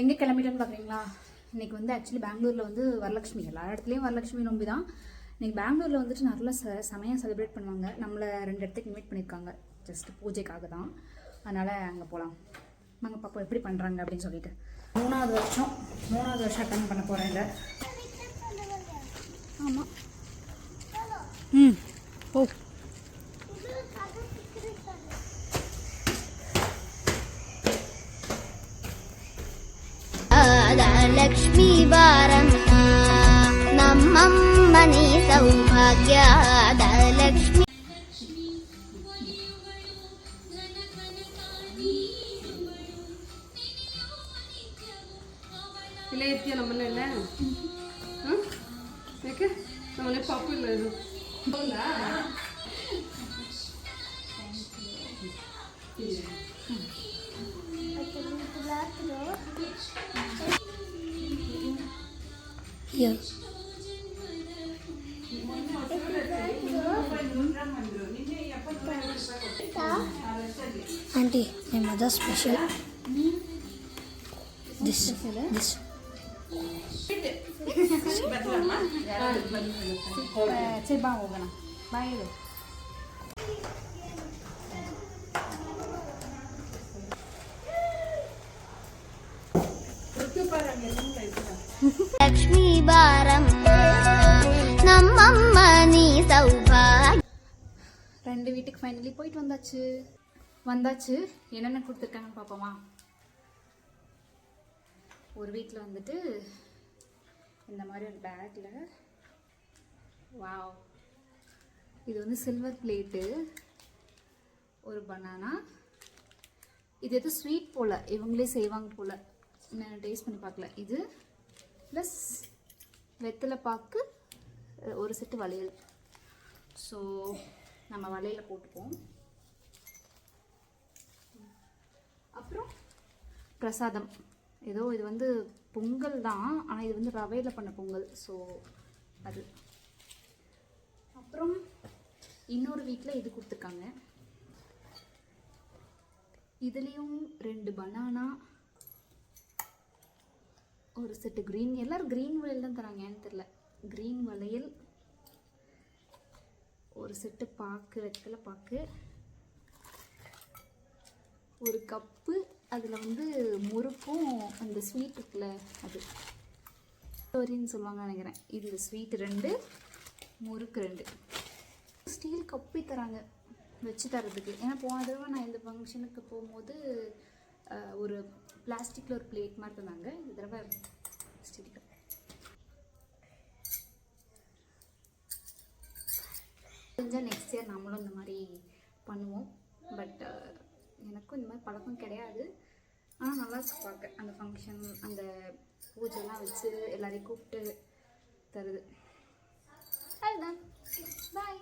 எங்கே கிளம்பிட்டோன்னு பார்க்குறீங்களா? இன்றைக்கி வந்து ஆக்சுவலி பெங்களூரில் வந்து வரலட்சுமி, எல்லா இடத்துலையும் வரலட்சுமி நோம்பி தான். இன்றைக்கி பெங்களூரில் வந்துட்டு நல்லா செமையாக செலிப்ரேட் பண்ணுவாங்க. நம்மளை 2 இடத்துக்கு இன்வைட் பண்ணியிருக்காங்க, ஜஸ்ட் பூஜைக்காக தான். அதனால் அங்கே போகலாம். நாங்கள் பார்ப்போம் எப்படி பண்ணுறாங்க அப்படின்னு சொல்லிட்டு. 3வது வருஷம் அட்டன் பண்ண போகிறேன் இதை. ஆமாம். ஓ ಲಕ್ಷ್ಮೀ ಬಾರಮ್ಮ ನಮ್ಮಮ್ಮನಿ ಸೌಭಾಗ್ಯದ ಲಕ್ಷ್ಮಿ. ಇಲ್ಲ ಇರ್ತೀಯ ನಮ್ಮನೆಲ್ಲ ಯಾಕೆ ನಮ್ಮನೆ ಪಾಪು ಇಲ್ಲ ಇದು ಹೌದಾ? Auntie, my mother special. This. சரி பா போகணும். பாய். ಲಕ್ಷ್ಮೀ ಬಾರಮ್ಮ ನಮ್ಮಮ್ಮ ನೀ ಸೌಭಾಗ್ಯ. 2 வீட்டுக்கு ஃபைனலி போயிட்டு வந்தாச்சு. என்னென்ன கொடுத்துருக்காங்கன்னு பார்ப்போமா? ஒரு வீட்டில் வந்துட்டு இந்த மாதிரி ஒரு பேக்கில், வாவ், இது வந்து சில்வர் பிளேட்டு, ஒரு பனானா. இது எது ஸ்வீட் போல், இவங்களே செய்வாங்க போல். நான் டேஸ்ட் பண்ணி பார்க்கல. இது ப்ளஸ் வெத்தலை பாக்கு, ஒரு செட்டு வளையல். ஸோ நம்ம வளையல் போட்டுப்போம். அப்புறம் பிரசாதம் ஏதோ, இது வந்து பொங்கல் தான், ஆனால் இது வந்து ரவையில் பண்ண பொங்கல். ஸோ அது. அப்புறம் இன்னொரு வீட்டில் இது கொடுத்துருக்காங்க. இதுலேயும் 2 பனானா, ஒரு செட்டு க்ரீன். எல்லோரும் க்ரீன் வளையல் தான் தராங்க, ஏன்னு தெரில. க்ரீன் வளையல், ஒரு செட்டு பாக்கு, வெத்தலை பாக்கு, ஒரு கப்பு. அதில் வந்து முறுக்கும் அந்த ஸ்வீட் இருக்குல்ல, அது ஸ்டோரின்னு சொல்லுவாங்க நினைக்கிறேன். இது ஸ்வீட் 2, முறுக்கு 2. ஸ்டீல் கப்பி தராங்க வச்சு தரதுக்கு. ஏன்னா போன தடவை நான் இந்த ஃபங்க்ஷனுக்கு போகும்போது ஒரு பிளாஸ்டிக்கில் ஒரு பிளேட் மாதிரி தந்தாங்க. இந்த தடவை ஸ்டீல் கப். கொஞ்சம் நெக்ஸ்ட் இயர் நம்மளும் இந்த மாதிரி பண்ணுவோம். பட் எனக்கும் இந்த மாதிரி பழக்கம் கிடையாது. ஆனால் நல்லா இருக்கு பார்க்க. அந்த ஃபங்க்ஷன், அந்த பூஜைலாம் வச்சு எல்லாரையும் கூப்பிட்டு தருது. அதுதான். பாய்.